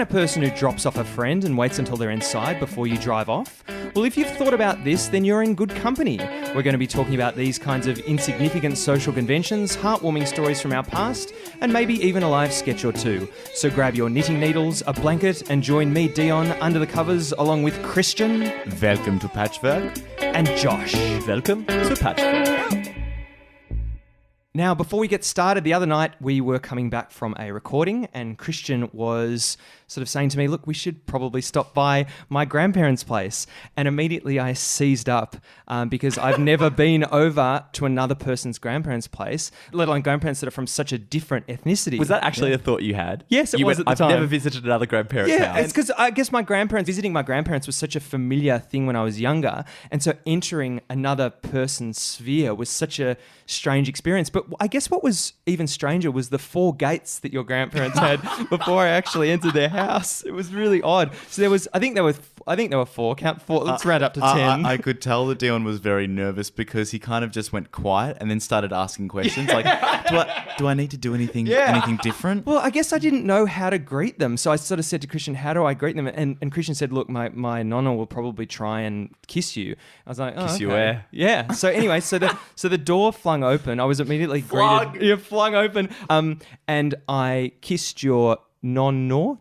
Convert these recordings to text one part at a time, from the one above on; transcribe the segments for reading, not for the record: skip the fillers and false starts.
kind of person who drops off a friend and waits until they're inside before you drive off? Well, if you've thought about this, then you're in good company. We're going to be talking about these kinds of insignificant social conventions, heartwarming stories from our past, and maybe even a live sketch or two. So grab your knitting needles, a blanket, and join me, Dion, under the covers, along with Christian. Welcome to Patchwork. And Josh. Welcome to Patchwork. Now, before we get started, the other night we were coming back from a recording and Christian was sort of saying to me, look, we should probably stop by my grandparents' place. And immediately I seized up because I've never been over to another person's grandparents' place, let alone grandparents that are from such a different ethnicity. Was that actually a thought you had? Yes, it was at the time. I've never visited another grandparent's house. Yeah, it's because I guess visiting my grandparents was such a familiar thing when I was younger. And so entering another person's sphere was such a strange experience. But I guess what was even stranger was the 4 gates that your grandparents had before I actually entered their house. It was really odd. So I think there were 4. Count 4. Let's round up to 10. I could tell that Dion was very nervous because he kind of just went quiet and then started asking questions like, do I need to do anything different? Well, I guess I didn't know how to greet them. So I sort of said to Christian, how do I greet them? And Christian said, look, my nonna will probably try and kiss you. I was like, oh, kiss you okay. where? Yeah. So anyway, so the door flung open. I was immediately greeted. Yeah, flung open. And I kissed your nonno.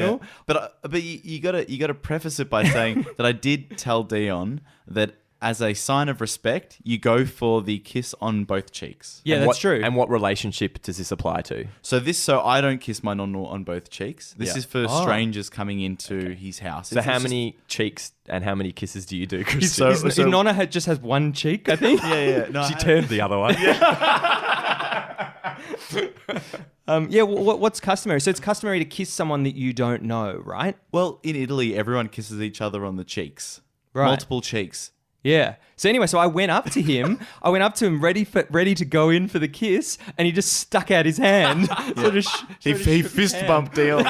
Yeah. But you gotta preface it by saying that I did tell Dion that as a sign of respect, you go for the kiss on both cheeks. Yeah, that's true. And what relationship does this apply to? So I don't kiss my nonno on both cheeks. This is for strangers coming into his house. So how many cheeks and how many kisses do you do, Christian? His nonna just has one cheek, I think. Yeah. No, she turned the other one. What's customary? So it's customary to kiss someone that you don't know, right? Well, in Italy, everyone kisses each other on the cheeks. Right. Multiple cheeks. Yeah. So anyway, I went up to him. ready to go in for the kiss, and he just stuck out his hand. He fist bumped Dion.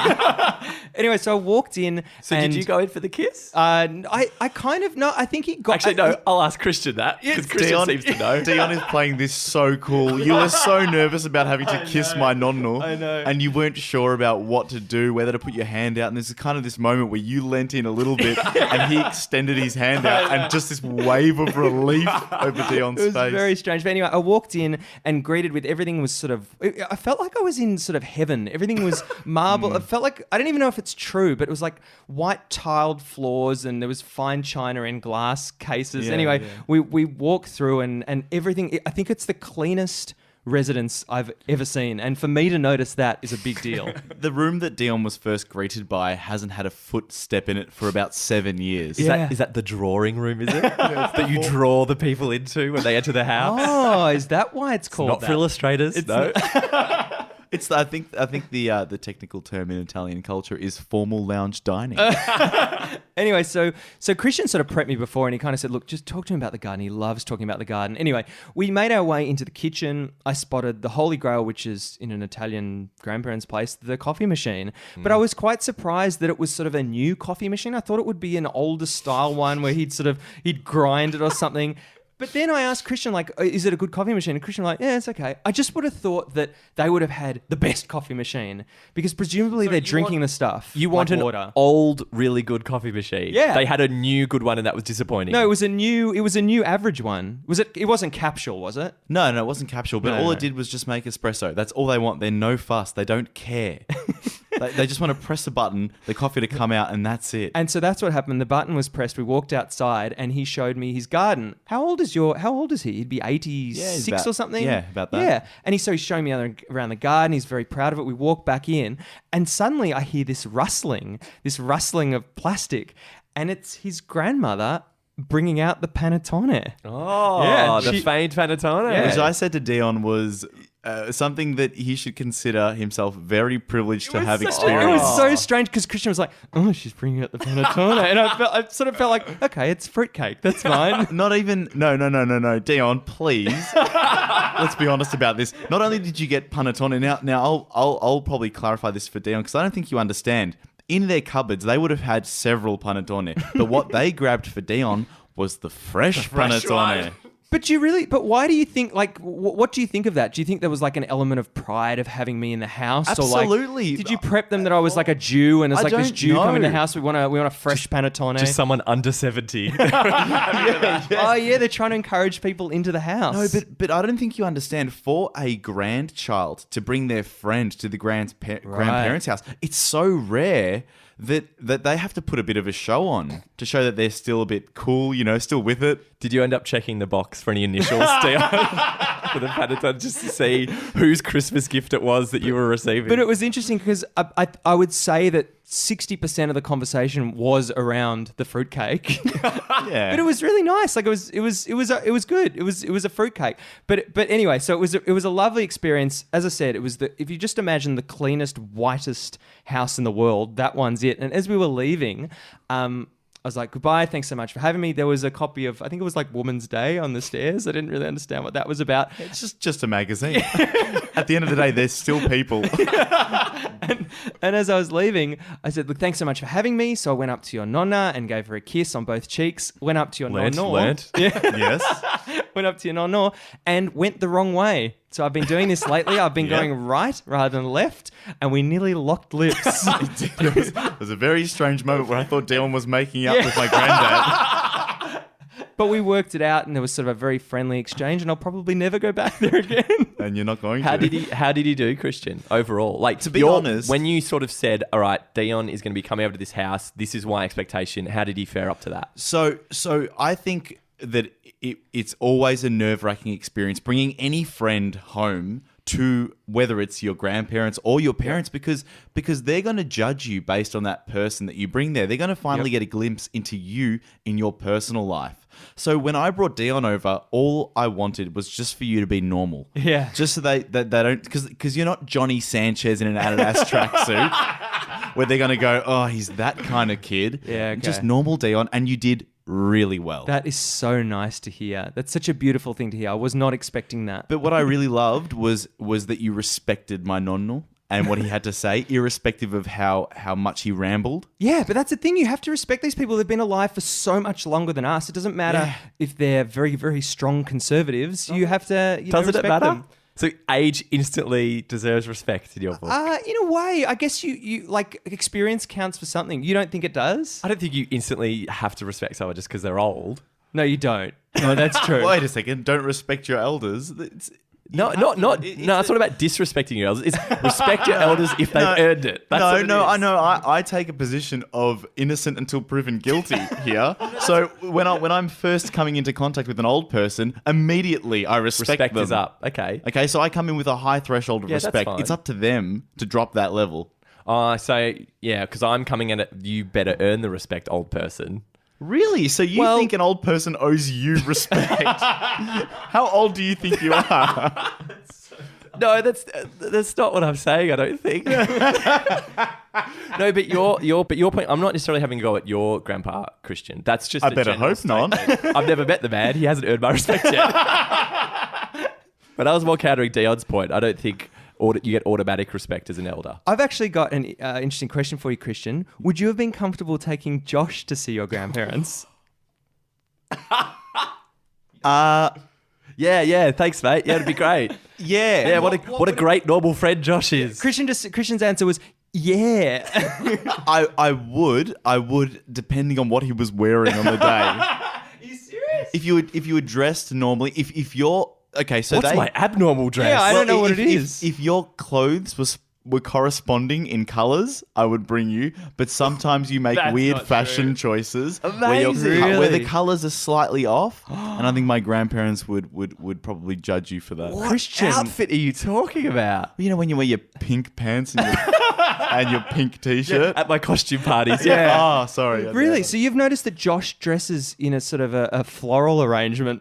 Anyway, so I walked in. So did you go in for the kiss? I kind of no. I think he got. Actually, no. I'll ask Christian that because Christian seems to know. Dion is playing this so cool. You were so nervous about having to kiss my nonno. I know. And you weren't sure about what to do, whether to put your hand out. And there's kind of this moment where you leant in a little bit, and he extended his hand out, and just this wave of relief over Dion's face. It was very strange. But anyway, I walked in and greeted with everything was sort of... I felt like I was in sort of heaven. Everything was marble. It felt like... I don't even know if it's true, but it was like white tiled floors and there was fine china in glass cases. We walked through and everything... I think it's the cleanest residence I've ever seen. And for me to notice that is a big deal. The room that Dion was first greeted by hasn't had a footstep in it for about 7 years. Is that the drawing room, is it? That you draw the people into when they enter the house? Oh, is that why it's called not that? For illustrators, no. I think the technical term in Italian culture is formal lounge dining. Anyway, so Christian sort of prepped me before and he kind of said, look, just talk to him about the garden. He loves talking about the garden. Anyway, we made our way into the kitchen. I spotted the Holy Grail, which is in an Italian grandparents' place, the coffee machine. But I was quite surprised that it was sort of a new coffee machine. I thought it would be an older style one where he'd grind it or something. But then I asked Christian, like, is it a good coffee machine? And Christian was like, yeah, it's okay. I just would have thought that they would have had the best coffee machine because presumably they're drinking the stuff. You want like an water. Old, really good coffee machine. Yeah. They had a new good one and that was disappointing. No, it was a new average one. It wasn't capsule, was it? No, it wasn't capsule, but all it did was just make espresso. That's all they want. They're no fuss. They don't care. They just want to press a button, the coffee to come out, and that's it. And so that's what happened. The button was pressed. We walked outside, and he showed me his garden. How old is he? He'd be 86 or something. Yeah, about that. Yeah, and he's showing me around the garden. He's very proud of it. We walk back in, and suddenly I hear this rustling of plastic, and it's his grandmother bringing out the panettone. Oh, yeah, the famed panettone. Yeah. Which I said to Dion was something that he should consider himself very privileged to have experienced. It was so strange because Christian was like, oh, she's bringing out the panettone. And I sort of felt like, okay, it's fruitcake. That's fine. Not even, no. Dion, please. Let's be honest about this. Not only did you get panettone, now I'll probably clarify this for Dion because I don't think you understand. In their cupboards, they would have had several panettone. But what they grabbed for Dion was the fresh panettone. But why do you think, like, what do you think of that? Do you think there was like an element of pride of having me in the house? Absolutely. Or like, did you prep them that I was like a Jew and it's I like this don't Jew coming to the know. house, we want a fresh panettone? Just someone under 70. Oh yeah, they're trying to encourage people into the house. No, but I don't think you understand. For a grandchild to bring their friend to the grandparents' house, it's so rare that they have to put a bit of a show on to show that they're still a bit cool, still with it. Did you end up checking the box for any initials, Dion? For the panettone, just to see whose Christmas gift it was that you were receiving? But it was interesting because I would say that 60% of the conversation was around the fruitcake. Yeah. But it was really nice. Like it was good. It was a fruitcake. But anyway, so it was a lovely experience. As I said, it was if you just imagine the cleanest, whitest house in the world, that one's it. And as we were leaving, I was like, goodbye, thanks so much for having me. There was a copy of, I think it was like Woman's Day on the stairs. I didn't really understand what that was about. It's just a magazine. At the end of the day, there's still people. And as I was leaving, I said, look, thanks so much for having me. So I went up to your nonna and gave her a kiss on both cheeks. Went up to your nonna. Learnt. Yeah. Yes. Went up to your nonna and went the wrong way. So I've been doing this lately. I've been Yeah. going right rather than left, and we nearly locked lips. It was a very strange moment where I thought Dion was making up with my granddad. But we worked it out, and there was sort of a very friendly exchange, and I'll probably never go back there again. And you're not going How to. did he do, Christian, overall? Like, To be honest- when you sort of said, all right, Dion is going to be coming over to this house, this is my expectation, how did he fare up to that? So I think that it's always a nerve-wracking experience bringing any friend home to whether it's your grandparents or your parents because they're going to judge you based on that person that you bring there. They're going to finally get a glimpse into you in your personal life. So when I brought Dion over, all I wanted was just for you to be normal. Yeah. Just so they don't... Because you're not Johnny Sanchez in an Adidas tracksuit where they're going to go, oh, he's that kind of kid. Yeah, okay. Just normal Dion. And you did really well. That is so nice to hear. That's such a beautiful thing to hear. I was not expecting that. But what I really loved was that you respected my nonno and what he had to say, irrespective of how much he rambled. Yeah, but that's the thing. You have to respect these people. They've been alive for so much longer than us. It doesn't matter if they're very, very strong conservatives. You have to Doesn't it respect matter? them. So age instantly deserves respect in your book. In a way, I guess you like experience counts for something. You don't think it does? I don't think you instantly have to respect someone just because they're old. No, you don't. No, that's true. Wait a second. Don't respect your elders. No, it's not about disrespecting your elders. It's respect your elders if they've earned it. That's what it is. I know. I take a position of innocent until proven guilty here. So when I'm first coming into contact with an old person, immediately I respect Respect them. is up. Okay. Okay, so I come in with a high threshold of Yeah, that's respect. fine. It's up to them to drop that level. So yeah, because I'm coming in at you better earn the respect, old person. Really? So you think an old person owes you respect? How old do you think you are? No, that's not what I'm saying. I don't think. No, but your point. I'm not necessarily having a go at your grandpa, Christian. That's just. I a better general hope not. statement. I've never met the man. He hasn't earned my respect yet. But I was more countering Dion's point. I don't think you get automatic respect as an elder. I've actually got an interesting question for you, Christian. Would you have been comfortable taking Josh to see your grandparents? Yeah. Thanks, mate. Yeah, it'd be great. Yeah. What a great normal friend Josh is. Christian's answer was, yeah. I would, depending on what he was wearing on the day. Are you serious? If you were dressed normally, if you're okay, so What's my abnormal dress? Yeah, I don't know what it is. If your clothes were corresponding in colours, I would bring you. But sometimes you make That's weird not fashion true. choices Amazing. where the colours are slightly off, and I think my grandparents would probably judge you for that. What Christian. outfit are you talking about? You know when you wear your pink pants and your pink t-shirt. At my costume parties, yeah. Oh, sorry. Really? So you've noticed that Josh dresses in a sort of a floral arrangement?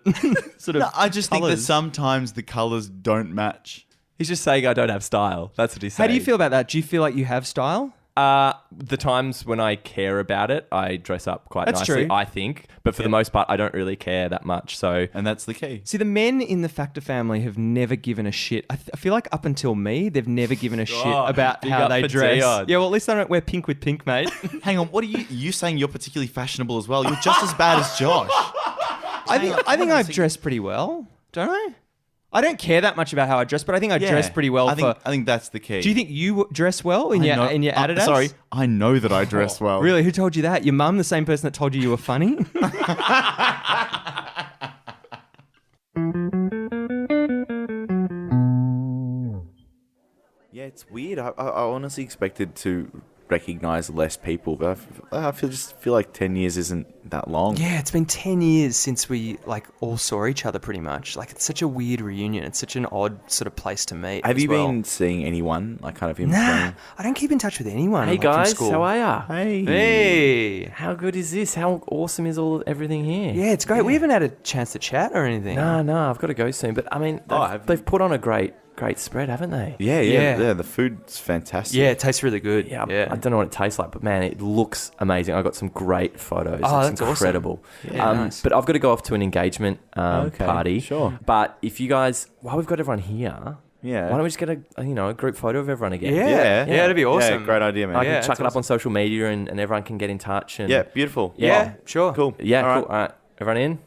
Sort of. No, I just think that colours. sometimes the colours don't match. He's just saying I don't have style. That's what he's saying. How do you feel about that? Do you feel like you have style? The times when I care about it, I dress up quite That's nicely, true. I think. But for the most part, I don't really care that much. So And that's the key. See, the men in the Factor family have never given a shit. I feel like up until me, they've never given a shit about big how up they for dress. Dion. Yeah, well, at least I don't wear pink with pink, mate. Hang on, what are you saying you're particularly fashionable as well? You're just as bad as Josh. I think I've dressed pretty well, don't I? I don't care that much about how I dress, but I think I dress pretty well. I think that's the key. Do you think you dress well in your Adidas? Sorry, I know that I dress well. Really? Who told you that? Your mum, the same person that told you were funny? Yeah, it's weird. I honestly expected to recognize less people, but I just feel like 10 years isn't that long. Yeah, it's been 10 years since we all saw each other pretty much. Like, it's such a weird reunion. It's such an odd sort of place to meet. Have you been seeing anyone kind of in Nah, between? I don't keep in touch with anyone. Hey from guys, school. how are ya? Hey. How good is this? How awesome is everything here? Yeah, it's great. We haven't had a chance to chat or anything. No, I've got to go soon. But I mean, they've put on a great spread, haven't they? Yeah. The food's fantastic. Yeah, it tastes really good. Yeah, I don't know what it tastes like, but man, it looks amazing. I got some great photos. It's that's incredible. Awesome. Yeah, nice. But I've got to go off to an engagement party. Sure. But if you guys, while we've got everyone here, Yeah. why don't we just get a group photo of everyone again? Yeah, that'd be awesome. Yeah, great idea, man. I can Yeah, chuck it up on social media and everyone can get in touch. And Yeah, beautiful. Yeah, sure. Cool. Yeah, All cool. All right, everyone in?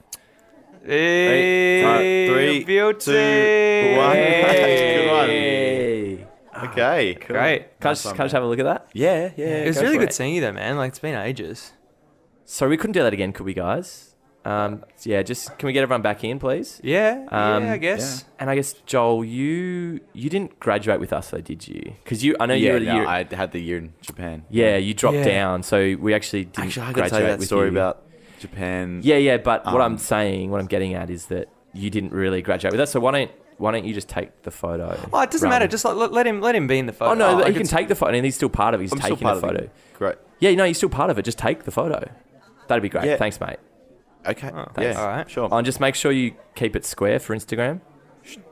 Hey, Three, beauty. 2, 1. Good one. Hey. Okay. Cool. Great. Can I just have a look at that? Yeah. It was go really for good it. seeing you though, man. Like, it's been ages. So we couldn't do that again, could we, guys? Just can we get everyone back in, please? Yeah, Um, I guess. And I guess Joel, you didn't graduate with us, though, did you? Because I know you Yeah, were the year. I had the year in Japan. Yeah, you dropped Yeah. down, so we actually didn't Actually, I got to graduate tell you that with story you. about Japan. Yeah, but what I'm getting at is that you didn't really graduate with us. So why don't you just take the photo? Oh, it doesn't matter. Just let him be in the photo. Oh no, I he can take the photo, and he's still part of it. He's I'm still taking part the of photo. it. Great. Yeah, no, he's still part of it. Just take the photo. That'd be great. Yeah. Thanks, mate. Okay. thanks. All right. Sure. And just make sure you keep it square for Instagram.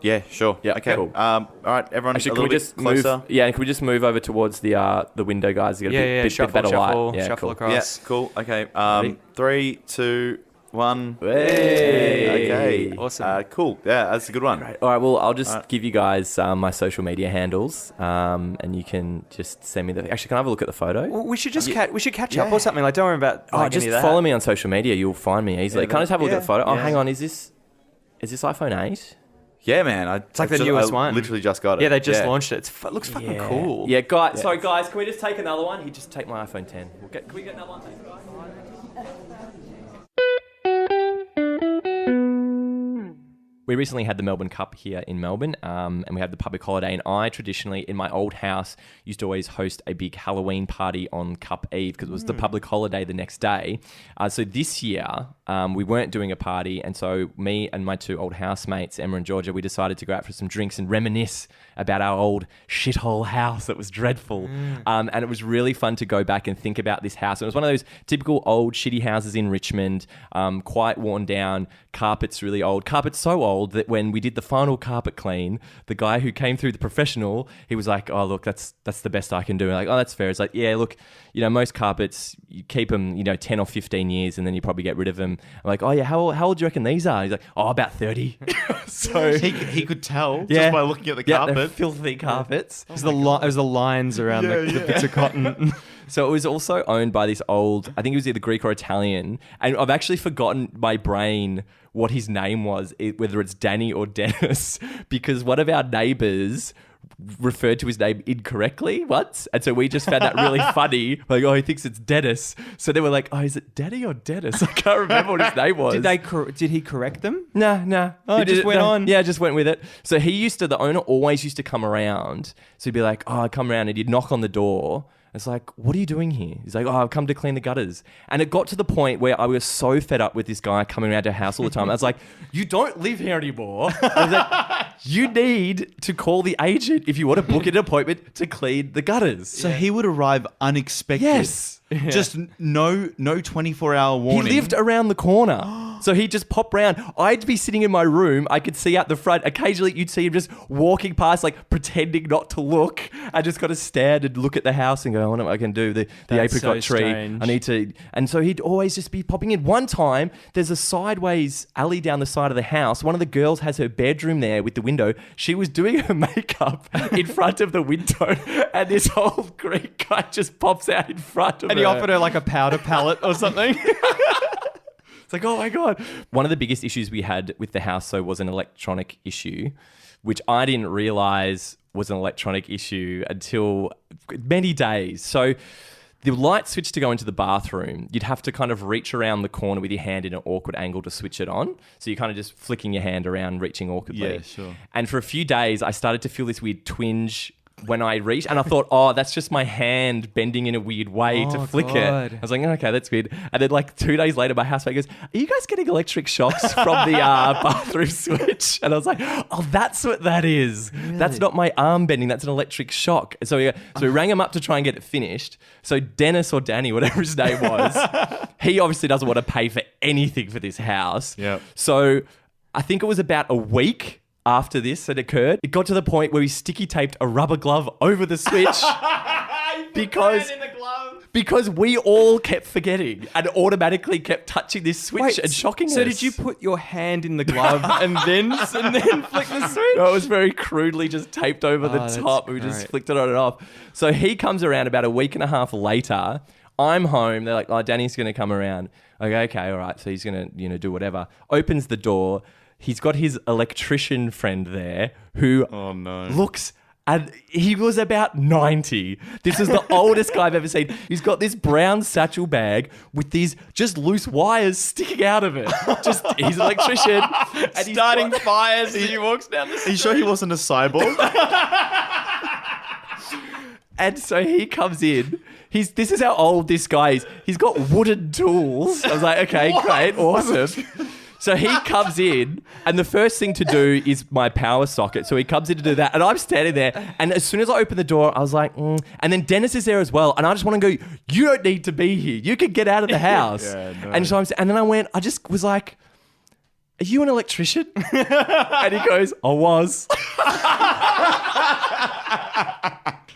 Yeah, sure. Yeah, Okay. cool. All right, everyone. Actually, a can we little just bit closer. move? Yeah, and can we just move over towards the window, guys? To get a bit shuffle, better shuffle, light. Yeah, shuffle cool. across. Yeah. Cool. Okay. Ready? 3, 2, 1. Hey. Okay. Awesome. Cool. Yeah, that's a good one. All right. Well, I'll just give you guys my social media handles, and you can just send me the. Actually, can I have a look at the photo? Well, we should just catch up or something. Like, don't worry about Just any of that. follow me on social media. You'll find me easily. Yeah, can I just have a look at the photo? Oh, yeah. hang on. Is this iPhone 8? Yeah, man. It's like the newest one. Literally just got it. Yeah, they just launched it. It looks fucking cool. Yeah, guys. Sorry, guys. Can we just take another one? You just take my iPhone 10. Can we get another one? Thanks, guys. We recently had the Melbourne Cup here in Melbourne, and we had the public holiday. And I traditionally, in my old house, used to always host a big Halloween party on Cup Eve because it was the public holiday the next day. So this year, we weren't doing a party, and so me and my two old housemates, Emma and Georgia, we decided to go out for some drinks and reminisce about our old shithole house that was dreadful. And it was really fun to go back and think about this house. It was one of those typical old shitty houses in Richmond, quite worn down, carpets really old. Carpets so old that when we did the final carpet clean, the guy who came through the professional, he was like, "Oh, look, that's the best I can do." And like, "Oh, that's fair." It's like, "Yeah, look, most carpets, you keep them, 10 or 15 years and then you probably get rid of them." I'm like, "Oh yeah, how old do you reckon these are?" He's like, "Oh, about 30. So he could tell Yeah. just by looking at the yeah, they're carpet. filthy carpets. It was the lines around the bits of cotton. So it was also owned by this old, I think it was either Greek or Italian, and I've actually forgotten my brain what his name was, whether it's Danny or Dennis, because one of our neighbours referred to his name incorrectly once, and so we just found that really funny. Like, oh, he thinks it's Dennis. So they were like, "Oh, is it Danny or Dennis?" I can't remember what his name was. Did he correct them? Nah. Oh, He just went on. Yeah, just went with it. So the owner always used to come around. So he'd be like, "Oh, I come around," and he'd knock on the door. It's like, "What are you doing here?" He's like, "Oh, I've come to clean the gutters." And it got to the point where I was so fed up with this guy coming around to our house all the time. I was like, "You don't live here anymore." I was like, "You need to call the agent if you want to book an appointment to clean the gutters." So he would arrive unexpected. Yes. Just no 24-hour warning. He lived around the corner. So he'd just pop round. I'd be sitting in my room. I could see out the front. Occasionally, you'd see him just walking past, like pretending not to look. I just got to stand and look at the house and go, "I wonder what I can do. The That's apricot so tree. strange. I need to." And so he'd always just be popping in. One time, there's a sideways alley down the side of the house. One of the girls has her bedroom there with the window. She was doing her makeup in front of the window, and this old Greek guy just pops out in front of her. And he offered her like a powder palette or something. It's like, oh my God. One of the biggest issues we had with the house, though, was an electronic issue, which I didn't realize was an electronic issue until many days. So the light switch to go into the bathroom, you'd have to kind of reach around the corner with your hand in an awkward angle to switch it on. So you're kind of just flicking your hand around, reaching awkwardly. Yeah, sure. And for a few days, I started to feel this weird twinge when I reached, and I thought, oh, that's just my hand bending in a weird way to flick it. I was like, okay, that's weird. And then like 2 days later, my housemate goes, are you guys getting electric shocks from the bathroom switch? And I was like, oh, that's what that is. Really? That's not my arm bending. That's an electric shock. So we rang him up to try and get it finished. So Dennis or Danny, whatever his name was, he obviously doesn't want to pay for anything for this house. Yep. So I think it was about a week after this had occurred, it got to the point where we sticky taped a rubber glove over the switch because we all kept forgetting and automatically kept touching this switch and shocking us. So did you put your hand in the glove and then flick the switch? No, it was very crudely just taped over the top. We just flicked it on and off. So he comes around about a week and a half later. I'm home. They're like, oh, Danny's going to come around. I go, okay, all right. So he's going to, do whatever. Opens the door. He's got his electrician friend there who looks, and he was about 90. This is the oldest guy I've ever seen. He's got this brown satchel bag with these just loose wires sticking out of it. Just, he's an electrician. And Starting fires as he walks down the street. Are you sure he wasn't a cyborg? And so he comes in. This is how old this guy is. He's got wooden tools. I was like, okay, great, awesome. So he comes in, and the first thing to do is my power socket. So he comes in to do that, and I'm standing there. And as soon as I open the door, I was like, And then Dennis is there as well, and I just want to go, you don't need to be here. You can get out of the house. And so and then I just was like, are you an electrician? And he goes, I was.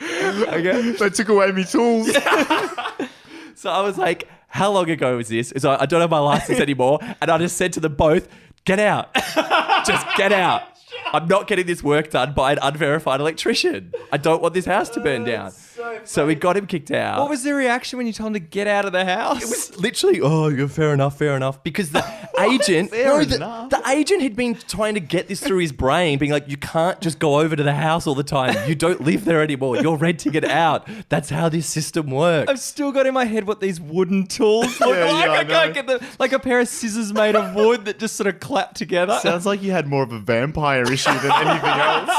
Okay. They took away me tools. So I was like, how long ago was this? So I don't have my license anymore. And I just said to them both, get out. Just get out. I'm not getting this work done by an unverified electrician. I don't want this house to burn down. So we got him kicked out. What was the reaction when you told him to get out of the house? It was literally, fair enough. Because the agent, the agent had been trying to get this through his brain, being like, you can't just go over to the house all the time. You don't live there anymore. You're renting it out. That's how this system works. I've still got in my head what these wooden tools look like. I can't get like a pair of scissors made of wood that just sort of clap together. Sounds like you had more of a vampire issue than anything else.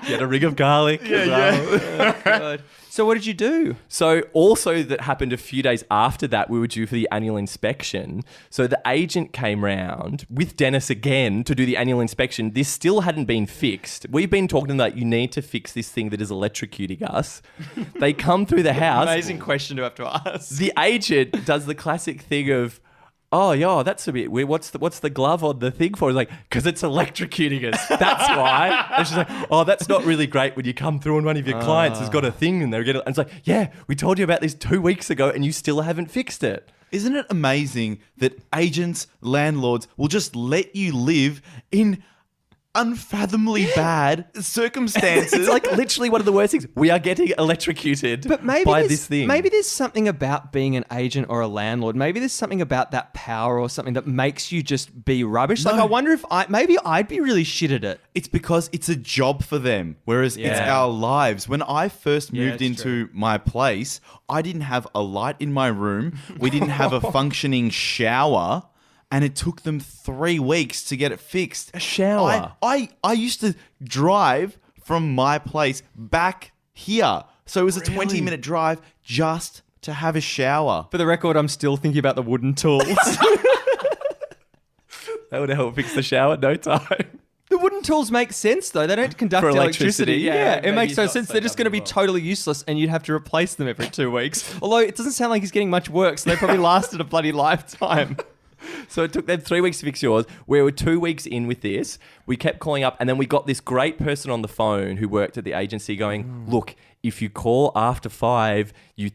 You had a ring of garlic. Oh, God. So what did you do? So also that happened a few days after that, we were due for the annual inspection. So the agent came round with Dennis again to do the annual inspection. This still hadn't been fixed. We've been talking about you need to fix this thing that is electrocuting us. They come through the house. Amazing question to have to ask. The agent does the classic thing of, oh, yeah, that's a bit weird. What's the glove on the thing for? He's like, because it's electrocuting us. That's why. And she's like, oh, that's not really great when you come through and one of your clients has got a thing and they're getting. And it's like, yeah, we told you about this 2 weeks ago and you still haven't fixed it. Isn't it amazing that agents, landlords will just let you live in unfathomably bad circumstances? It's like literally one of the worst things. We are getting electrocuted by this thing. Maybe there's something about being an agent or a landlord. Maybe there's something about that power or something that makes you just be rubbish. No. Like I wonder if maybe I'd be really shit at it. It's because it's a job for them, whereas it's our lives. When I first moved into my place, I didn't have a light in my room. We didn't have a functioning shower. And it took them 3 weeks to get it fixed. A shower? I used to drive from my place back here. So it was a 20-minute drive just to have a shower. For the record, I'm still thinking about the wooden tools. That would help fix the shower in no time. The wooden tools make sense, though. They don't conduct For electricity. electricity. Yeah, it makes no sense. They're just going to be totally useless and you'd have to replace them every 2 weeks. Although it doesn't sound like he's getting much work, so they probably lasted a bloody lifetime. So it took them 3 weeks to fix yours. We were 2 weeks in with this. We kept calling up and then we got this great person on the phone who worked at the agency going, look, if you call after 5,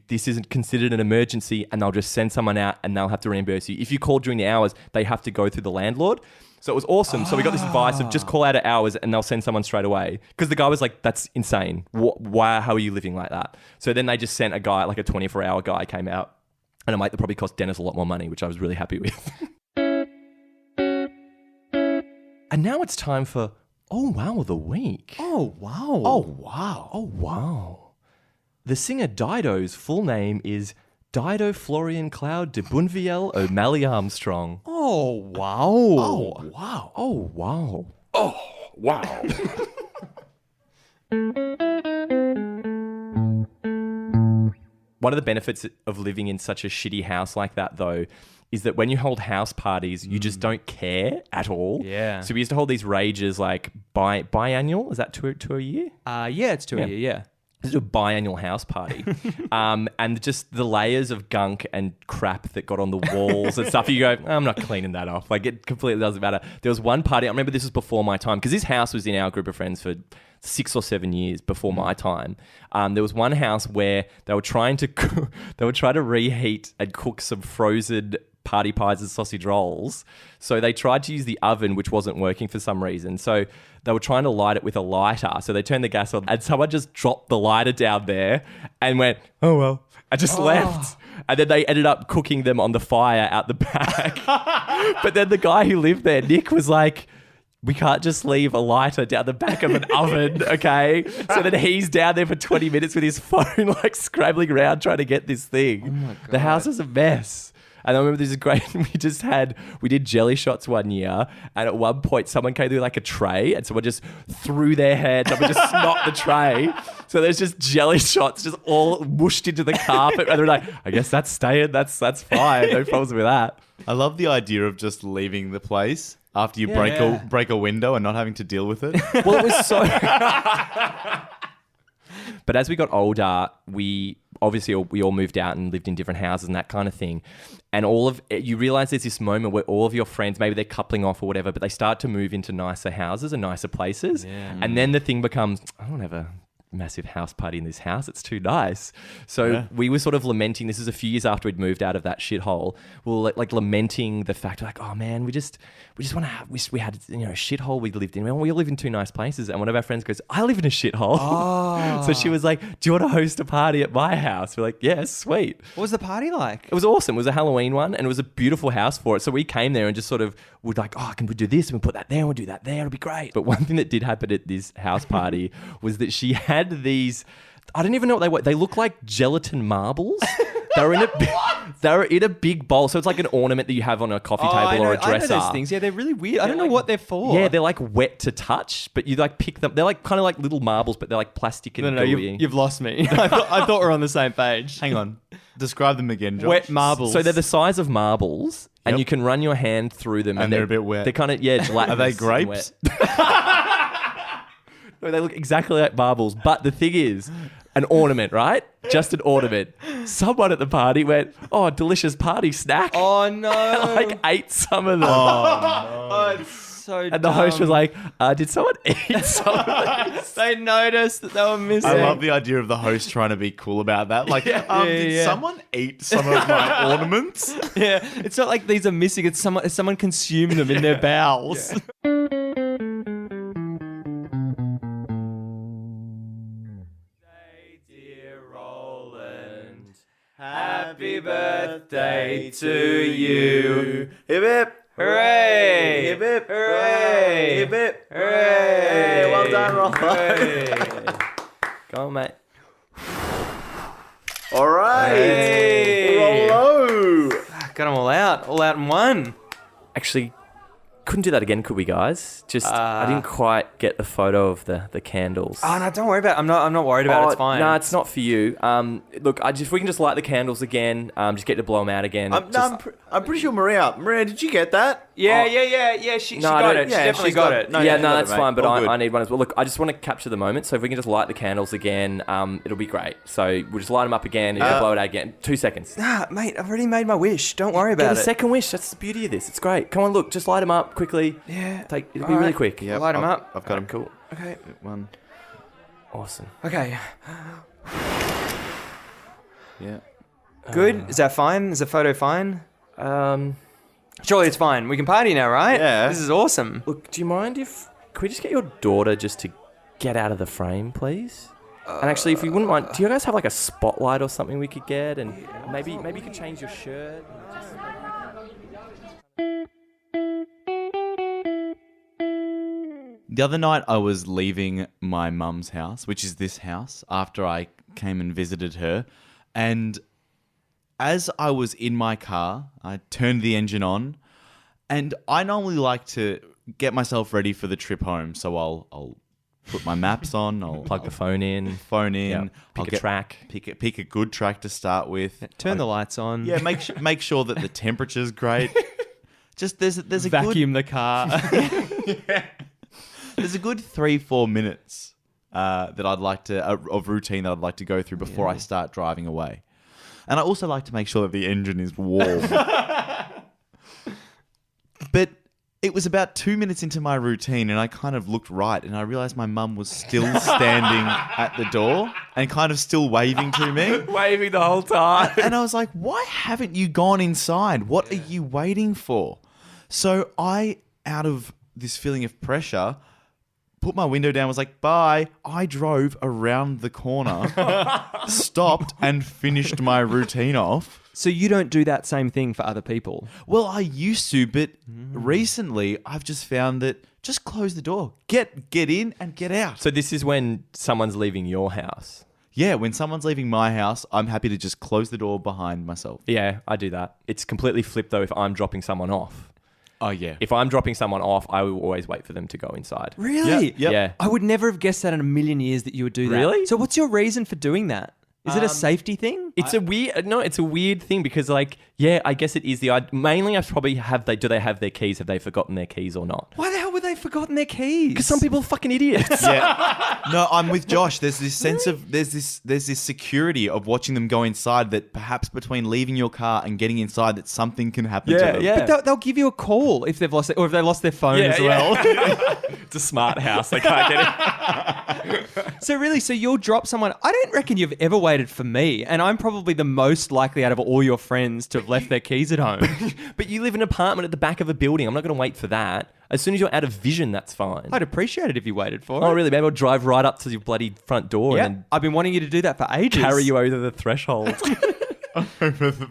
this isn't considered an emergency and they'll just send someone out and they'll have to reimburse you. If you call during the hours, they have to go through the landlord. So it was awesome. So we got this advice of just call out at hours and they'll send someone straight away. Because the guy was like, that's insane. How are you living like that? So then they just sent a guy, like a 24-hour guy came out. And I'm like, that probably cost Dennis a lot more money, which I was really happy with. And now it's time for Oh Wow of the Week. Oh, wow. Wow. Oh wow. The singer Dido's full name is Dido Florian Cloud de Bunviel O'Malley Armstrong. Oh, wow. Wow. Oh wow. Wow. One of the benefits of living in such a shitty house like that, though, is that when you hold house parties, you just don't care at all. Yeah. So we used to hold these rages like biannual. Is that two a year? Yeah, it's 2 a year, yeah. This is a biannual house party. And just the layers of gunk and crap that got on the walls and stuff. You go, I'm not cleaning that off. Like, it completely doesn't matter. There was one party, I remember this was before my time, because this house was in our group of friends for 6 or 7 years before my time. There was one house where they were trying to reheat and cook some frozen party pies and sausage rolls. So they tried to use the oven, which wasn't working for some reason. So they were trying to light it with a lighter. So they turned the gas on and someone just dropped the lighter down there and went, oh, well, and just left. And then they ended up cooking them on the fire out the back. But then the guy who lived there, Nick, was like, we can't just leave a lighter down the back of an oven, okay? So then he's down there for 20 minutes with his phone, like scrambling around trying to get this thing. Oh my God. The house is a mess. And I remember this is great. We did jelly shots one year. And at one point, someone came through like a tray and someone just threw their hands up and just snot the tray. So there's just jelly shots just all whooshed into the carpet. And they're like, I guess that's staying. That's fine. No problems with that. I love the idea of just leaving the place after you break a window and not having to deal with it. Well, it was so... But as we got older, we all moved out and lived in different houses and that kind of thing. And you realize there's this moment where all of your friends, maybe they're coupling off or whatever, but they start to move into nicer houses and nicer places. Yeah. And then the thing becomes, I don't have a massive house party in this house. It's too nice. So we were sort of lamenting, this is a few years after we'd moved out of that shithole. We were like lamenting the fact, like, oh man, we just want to have, we had, a shithole we lived in. We all live in two nice places. And one of our friends goes, I live in a shithole. Oh. So she was like, do you want to host a party at my house? We're like, yeah, sweet. What was the party like? It was awesome. It was a Halloween one and it was a beautiful house for it. So we came there and just sort of would like, oh, can we do this? And we'll put that there and we'll do that there. It'll be great. But one thing that did happen at this house party was that she had these, I don't even know what they were. They look like gelatin marbles. They were in a big bowl. So it's like an ornament that you have on a coffee table or a dresser. I know those things. Yeah, they're really weird. I don't know what they're for. Yeah, they're like wet to touch, but you like pick them. They're like kind of like little marbles, but they're like plastic and gooey. You've lost me. I thought we were on the same page. Hang on. Describe them again, Josh. Wet marbles. So they're the size of marbles, and you can run your hand through them. And they're a bit wet. They're kind of, gelatinous. Are they grapes? No, they look exactly like marbles. But the thing is, an ornament, right? Just an ornament. Someone at the party went, oh, delicious party snack. Oh, no. And like ate some of them. Oh, it's so And the host was like, did someone eat some of this? They noticed that they were missing. I love the idea of the host trying to be cool about that. Like, did someone eat some of my ornaments? Yeah, it's not like these are missing. It's someone consumed them in their bowels. Yeah. Happy birthday to you. Hip hip. Hooray! Hip hip. Hooray! Hip hip. Hooray! Well done, Rollo. Go on, mate. All right. Hey. Rollo. Got them all out in one. Actually, couldn't do that again, could we, guys? Just I didn't quite get the photo of the candles. Oh no, don't worry about it. I'm not worried about it. It's fine. No, it's not for you. Look, if we can just light the candles again, just get to blow them out again. I'm pretty sure Maria, did you get that? Yeah. She got it. She definitely got it. No, that's fine, but All good. I need one as well. Look, I just want to capture the moment, so if we can just light the candles again, it'll be great. So we'll just light them up again and blow it out again. 2 seconds. Nah, mate, I've already made my wish. Don't worry about Get a second wish. That's the beauty of this. It's great. Come on, look, just light them up quickly. Yeah. It'll be really quick. Yep, Light them up. I've got them. Cool. Okay. One. Awesome. Okay. Yeah. Good. Is that fine? Is the photo fine? Surely it's fine. We can party now, right? Yeah. This is awesome. Look, do you mind if... Can we just get your daughter just to get out of the frame, please? And actually, if you wouldn't mind, do you guys have like a spotlight or something we could get? And maybe you could change your shirt. And just... The other night I was leaving my mum's house, which is this house, after I came and visited her. And as I was in my car, I turned the engine on. And I normally like to get myself ready for the trip home. So I'll put my maps on. I'll Plug the phone in. Yep. Pick a track. Pick a good track to start with. Turn the lights on. Yeah, make sure that the temperature's great. Just there's a Vacuum the car. There's a good 3-4 minutes that I'd like to of routine that I'd like to go through before I start driving away, and I also like to make sure that the engine is warm. But it was about 2 minutes into my routine, and I kind of looked right, and I realized my mum was still standing at the door and kind of still waving to me. Waving the whole time. And I was like, why haven't you gone inside? What are you waiting for? So I, out of this feeling of pressure, put my window down, was like, bye. I drove around the corner, stopped, and finished my routine off. So you don't do that same thing for other people? Well, I used to, but recently I've just found that just close the door. Get in and get out. So this is when someone's leaving your house. Yeah, when someone's leaving my house, I'm happy to just close the door behind myself. Yeah, I do that. It's completely flipped though if I'm dropping someone off. Oh, yeah. If I'm dropping someone off, I will always wait for them to go inside. Really? Yep. Yeah. I would never have guessed that in a million years that you would do that. Really? So what's your reason for doing that? Is it a safety thing? It's a weird thing because I guess it is mainly I probably do they have their keys? Have they forgotten their keys or not? Why the hell would they forgotten their keys? Because some people are fucking idiots. Yeah. No, I'm with Josh. There's this sense of there's this security of watching them go inside that perhaps between leaving your car and getting inside that something can happen to them. Yeah. But they'll give you a call if they've lost it, or if they lost their phone as well. It's a smart house. They can't get it. So you'll drop someone. I don't reckon you've ever waited for me, and I'm probably the most likely out of all your friends to have left their keys at home. But you live in an apartment at the back of a building. I'm not going to wait for that. As soon as you're out of vision, that's fine. I'd appreciate it if you waited for it. Oh, really? Maybe I'll drive right up to your bloody front door Yeah, and I've been wanting you to do that for ages. carry you over the threshold. Over the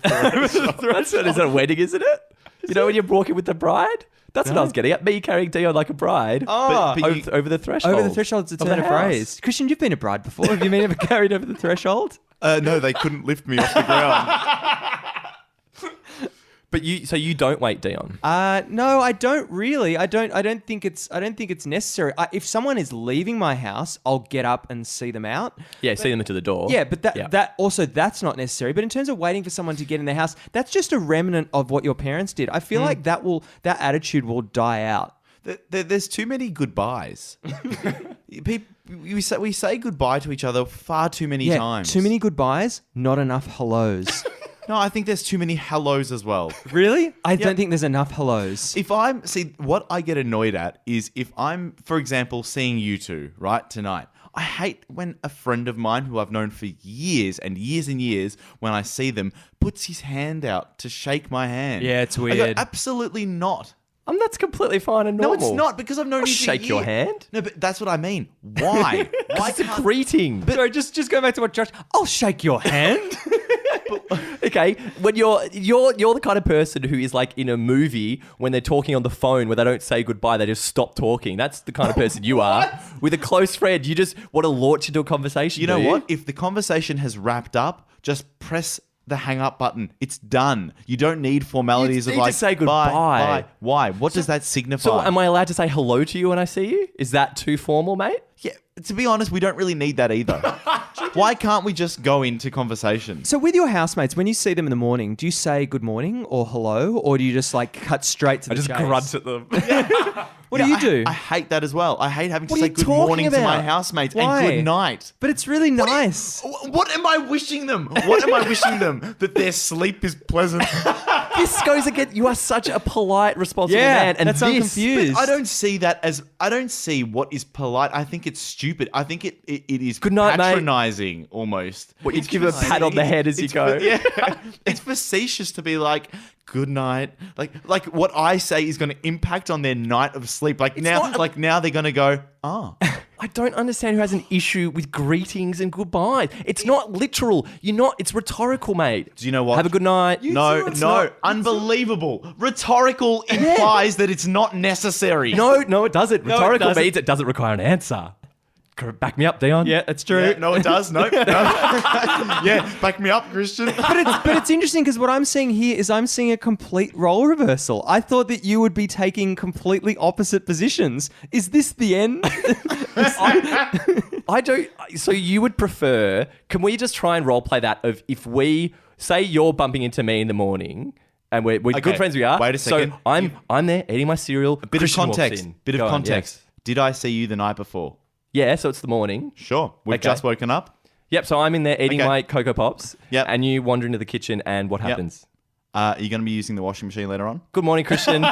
threshold. Is that a wedding, isn't it? You know when you're walking with the bride? That's what I was getting at. Me carrying Dion like a bride. Oh, But over the threshold. over the threshold's a of the turn of house. phrase. Christian, you've been a bride before. Have you been ever carried over the threshold? No, they couldn't lift me off the ground. But you don't wait, Dion. No, I don't really. I don't think it's necessary. If someone is leaving my house, I'll get up and see them out. Yeah, see them into the door. Yeah, but that's not necessary. But in terms of waiting for someone to get in their house, that's just a remnant of what your parents did. I feel like that attitude will die out. There's too many goodbyes. We say goodbye to each other far too many times. Too many goodbyes, not enough hellos. No, I think there's too many hellos as well. Really? I don't think there's enough hellos. What I get annoyed at is if I'm, for example, seeing you two, right, tonight. I hate when a friend of mine who I've known for years and years and years, when I see them, puts his hand out to shake my hand. Yeah, it's I weird. go, absolutely not. That's completely fine and normal. No, it's not, because I've known I'll you for shake your years. hand. No, but that's what I mean. Why? Why It's a can't- greeting. Sorry, just go back to what Josh. I'll shake your hand. Okay, when you're the kind of person who is like in a movie when they're talking on the phone where they don't say goodbye, they just stop talking. That's the kind of person you are. With a close friend, you just want to launch into a conversation. You know do what? If the conversation has wrapped up, just press the hang up button. It's done. You don't need formalities You of need to like say bye, goodbye. bye. Why? What does that signify? So am I allowed to say hello to you when I see you? Is that too formal, mate? Yeah, to be honest, we don't really need that either. Why can't we just go into conversation? So with your housemates, when you see them in the morning, do you say good morning or hello, or do you just like cut straight to the chase? at them. What do you do? I hate that as well. I hate having to What are say you good talking morning to my about? housemates Why? and good night. But it's really nice. What am I wishing them? What am I wishing them? That their sleep is pleasant. This goes again. You are such a polite, responsible man. And that's why I'm this, confused. But I don't see that as. I don't see what is polite. I think it's stupid. I think it is Good night, mate. patronizing almost. What, you give a pat on the head as you go? Yeah, it's facetious to be like, good night. Like what I say is going to impact on their night of sleep. Like now they're going to go, oh. I don't understand who has an issue with greetings and goodbyes. It's not literal. It's rhetorical, mate. Do you know what? Have a good night. No, unbelievable. Rhetorical implies that it's not necessary. No, it doesn't. No, it Rhetorical doesn't. means it doesn't require an answer. Back me up, Dion. Yeah, that's true. Yeah, no, it does. No. Yeah, back me up, Christian. But it's interesting because what I'm seeing here is I'm seeing a complete role reversal. I thought that you would be taking completely opposite positions. Is this the end? I don't. So you would prefer? Can we just try and role play that? Of if we say you're bumping into me in the morning, and we're Okay, good friends, we are. wait a second. So I'm there eating my cereal. Bit of context. Go on, yes. Did I see you the night before? Yeah, so it's the morning. Sure. We've Okay. just woken up. Yep. So I'm in there eating Okay. my Cocoa Pops. Yep. And you wander into the kitchen, and what happens? Are you going to be using the washing machine later on? Good morning, Christian.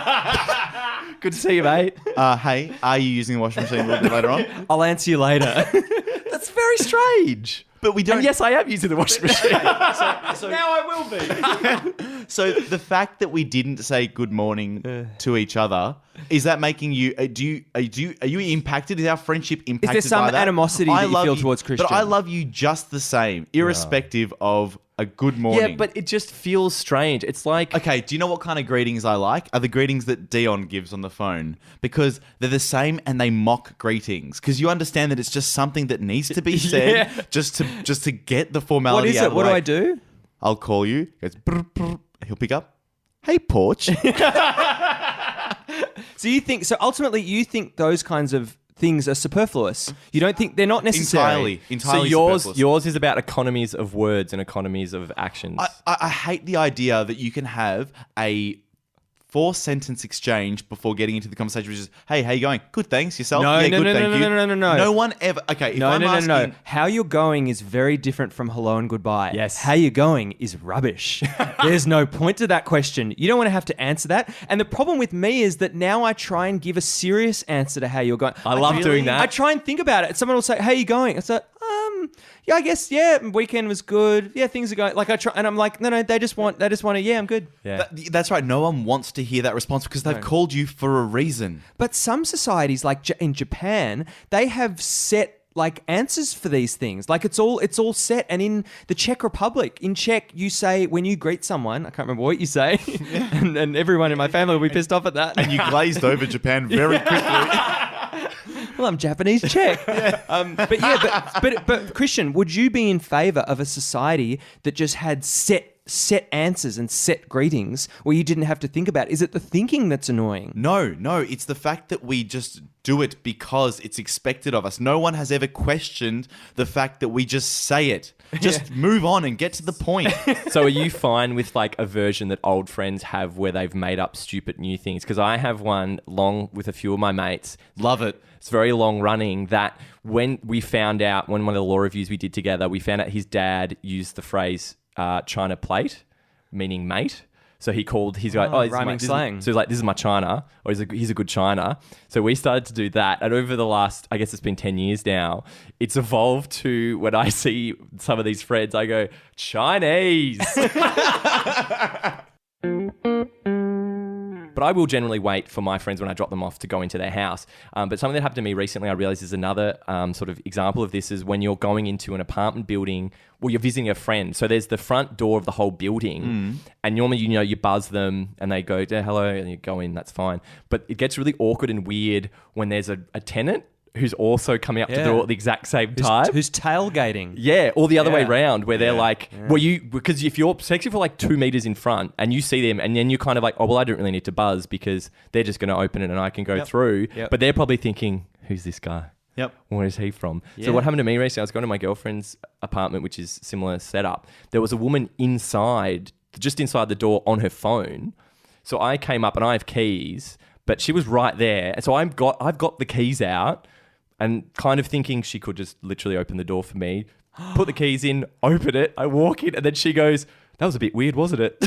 Good to see you, mate. Hey, are you using the washing machine a little bit later on? I'll answer you later. That's very strange. But we don't. And yes, I am using the washing machine. Now I will be. So the fact that we didn't say good morning to each other, is that making you? Are you impacted? Is our friendship impacted? some by that? animosity that you love feel towards Christian? But I love you just the same, irrespective of a good morning. Yeah, but it just feels strange. It's like Okay, do you know what kind of greetings I like? Are the greetings that Dion gives on the phone. Because they're the same and they mock greetings. Because you understand that it's just something that needs to be said Yeah. just to get the formality What is out it? of the What do way. I do? I'll call you. He goes, brr, brr. He'll pick up. Hey, Porch. So ultimately you think those kinds of things are superfluous. You don't think they're not necessary. Entirely so superfluous. yours is about economies of words and economies of actions. I hate the idea that you can have a 4-sentence exchange before getting into the conversation, which is, hey, how you going? Good, thanks. Yourself? No, yeah, no, good, no, thank no, you. no. No one ever... Okay, if No, I'm no, no, asking... no. How you're going is very different from hello and goodbye. Yes. How you're going is rubbish. There's no point to that question. You don't want to have to answer that. And the problem with me is that now I try and give a serious answer to how you're going. I love doing that. I try and think about it. Someone will say, how you going? It's like, yeah, I guess, yeah, weekend was good. Yeah, things are going, like I try, and I'm like, no, they just want to, yeah, I'm good. yeah. That's right. No one wants to hear that response because they've called you for a reason. But some societies, like in Japan, they have set like answers for these things. Like it's all set. And in the Czech Republic, in Czech, you say when you greet someone, I can't remember what you say, and everyone in my family will be pissed off at that. And you glazed over Japan very quickly. Well, I'm Japanese Czech. But Christian, would you be in favor of a society that just had set answers and set greetings where you didn't have to think about it? Is it the thinking that's annoying? No, it's the fact that we just do it because it's expected of us. No one has ever questioned the fact that we just say it. Just move on and get to the point. So are you fine with like a version that old friends have where they've made up stupid new things? Because I have one long with a few of my mates. Love it. It's very long running that when we found out, when one of the law reviews we did together, we found out his dad used the phrase China plate, meaning mate. So he called his guy, rhyming slang. So he's like, this is my China, or he's a good China. So we started to do that. And over the last, I guess it's been 10 years now, it's evolved to when I see some of these friends, I go, Chinese. But I will generally wait for my friends when I drop them off to go into their house. But something that happened to me recently, I realized is another sort of example of this is when you're going into an apartment building, well, you're visiting a friend. So there's the front door of the whole building. And normally, you buzz them and they go, hello, and you go in, that's fine. But it gets really awkward and weird when there's a tenant who's also coming up to the door at the exact same time. Who's tailgating? Yeah, or the other way Yeah. round, where they're like, because if you're sexy for like 2 meters in front and you see them, and then you're kind of like, oh, well, I don't really need to buzz because they're just going to open it and I can go through. Yep. But they're probably thinking, who's this guy? Yep. Where is he from? Yeah. So what happened to me recently, I was going to my girlfriend's apartment, which is similar setup. There was a woman just inside the door on her phone. So I came up and I have keys, but she was right there. And so I've got the keys out. And kind of thinking she could just literally open the door for me, put the keys in, open it, I walk in, and then she goes, that was a bit weird, wasn't it?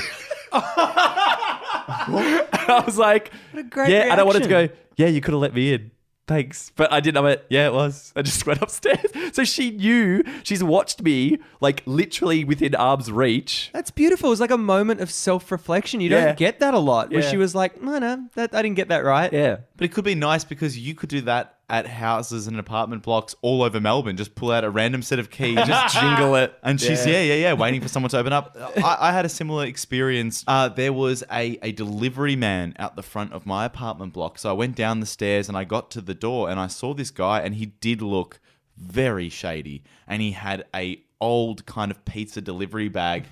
I was like, What a great yeah, and I wanted to go, reaction. yeah, you could have let me in. Thanks. But I didn't. I went, yeah, it was. I just went upstairs. So she knew, she's watched me like literally within arm's reach. That's beautiful. It was like a moment of self-reflection. You Yeah. don't get that a lot. Where Yeah. she was like, no, I didn't get that right. Yeah. But it could be nice because you could do that at houses and apartment blocks all over Melbourne. Just pull out a random set of keys, Just jingle it. and she's waiting for someone to open up. I had a similar experience. There was a delivery man out the front of my apartment block. So I went down the stairs and I got to the door and I saw this guy, and he did look very shady, and he had a old kind of pizza delivery bag.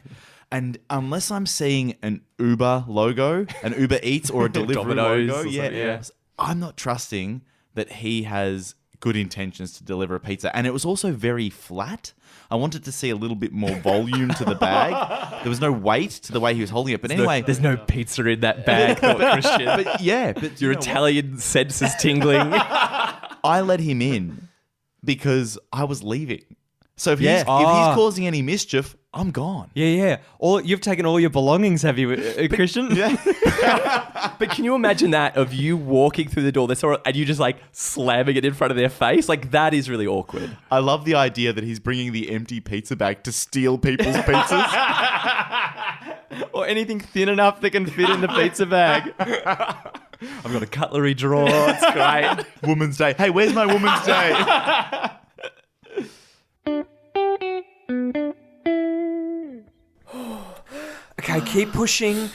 And unless I'm seeing an Uber logo, an Uber Eats or a delivery Domino's logo, or something, yeah. I'm not trusting that he has good intentions to deliver a pizza. And it was also very flat. I wanted to see a little bit more volume to the bag. There was no weight to the way he was holding it. But anyway, There's no pizza in that bag, thought Christian. but Your you know what? Italian senses tingling. I let him in because I was leaving. So if Yeah. he's causing any mischief, I'm gone. Yeah. You've taken all your belongings, have you, Christian? Yeah. But can you imagine that of you walking through the door and you just like slamming it in front of their face? Like that is really awkward. I love the idea that he's bringing the empty pizza bag to steal people's pizzas. Or anything thin enough that can fit in the pizza bag. I've got a cutlery drawer. It's great. Woman's Day. Hey, where's my Woman's Day? Okay, keep pushing.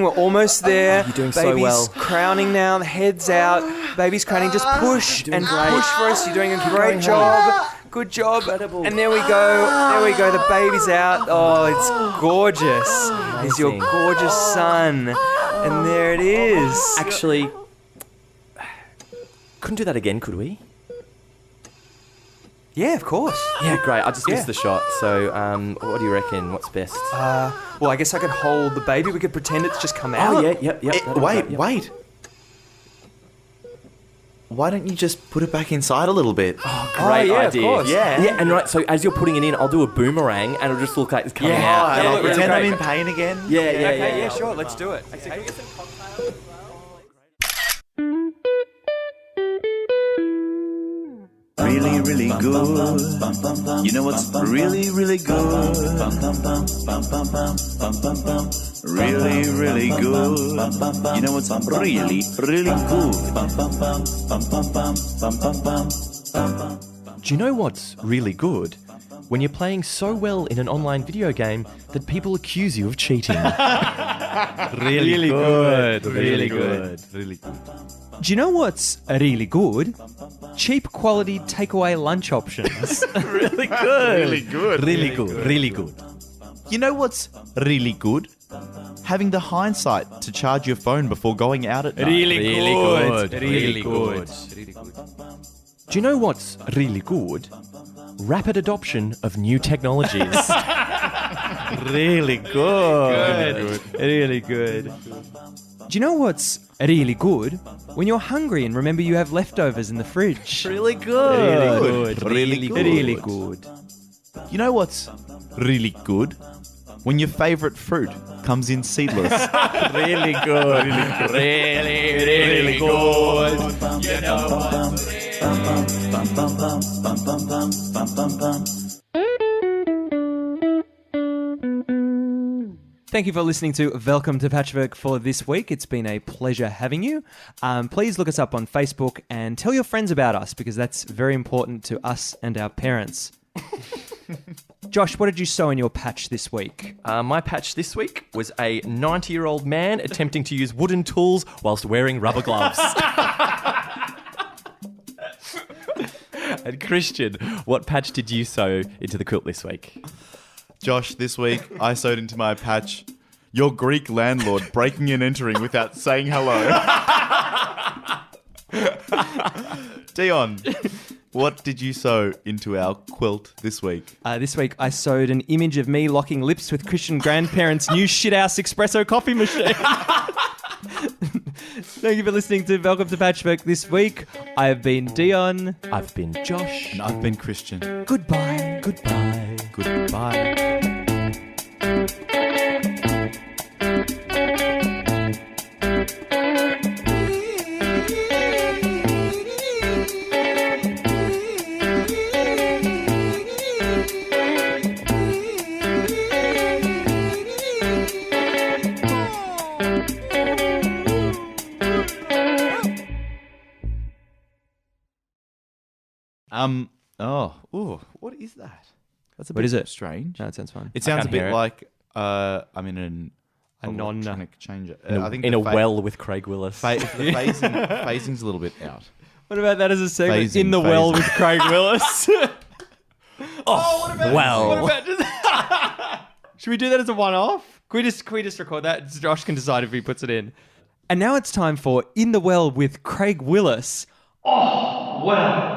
We're almost there. You're doing so Baby's well. crowning now, the head's out. Baby's crowning. Just push doing and great. push for us. You're doing a great going, job. Good job. Incredible. And there we go. The baby's out. Oh, it's gorgeous. He's your Amazing. gorgeous son. And there it is. Actually, couldn't do that again, could we? Yeah, of course. Yeah, great. I just Yeah. missed the shot. So, what do you reckon? What's best? Well, I guess I could hold the baby. We could pretend it's just come out. Oh, yeah, yep. Wait. Why don't you just put it back inside a little bit? Great yeah, of idea. course. Yeah, and right, so as you're putting it in, I'll do a boomerang and it'll just look like it's coming Yeah. out. Yeah, I'll look, pretend yeah, I'm great. in pain again. Yeah, Sure. Let's do it. Really, really good. You know what's really, really good? Really, really good. You know what's really, really good? Do you know what's really good? When you're playing so well in an online video game that people accuse you of cheating. Really good. Really good. Really good. Do you know what's really good? Cheap quality takeaway lunch options. Really good. Really good. Really good. Really good. You know what's really good? Having the hindsight to charge your phone before going out at night. Really good. Really good. Do you know what's really good? Rapid adoption of new technologies. Really good. Really good. Do you know what's really good? When you're hungry and remember you have leftovers in the fridge. Really good. Really good. Really good. You know what's really good? When your favourite fruit comes in seedless. Really good. Really good. You know what's Thank you for listening to Welcome to Patchwork for this week. It's been a pleasure having you. Please look us up on Facebook and tell your friends about us because that's very important to us and our parents. Josh, what did you sew in your patch this week? My patch this week was a 90-year-old man attempting to use wooden tools whilst wearing rubber gloves. And Christian, what patch did you sew into the quilt this week? Josh, this week I sewed into my patch, your Greek landlord breaking and entering without saying hello. Dion, what did you sew into our quilt this week? This week I sewed an image of me locking lips with Christian grandparents' new shithouse espresso coffee machine. Thank you for listening to Welcome to Patchwork this week. I have been Dion. I've been Josh. And I've been Christian. Goodbye. Goodbye. Goodbye. What is that? That's a What bit is it? strange. No, that sounds fun. It sounds a can't hear bit it. like I'm in A non- electronic changer. I think in the a well with Craig Willis. the phasing's a little bit out. What about that as a segment? Phasing, In the well phasing. with Craig Willis. well. What about should we do that as a one-off? Can we just record that? Josh can decide if he puts it in. And now it's time for In the Well with Craig Willis. Oh, well.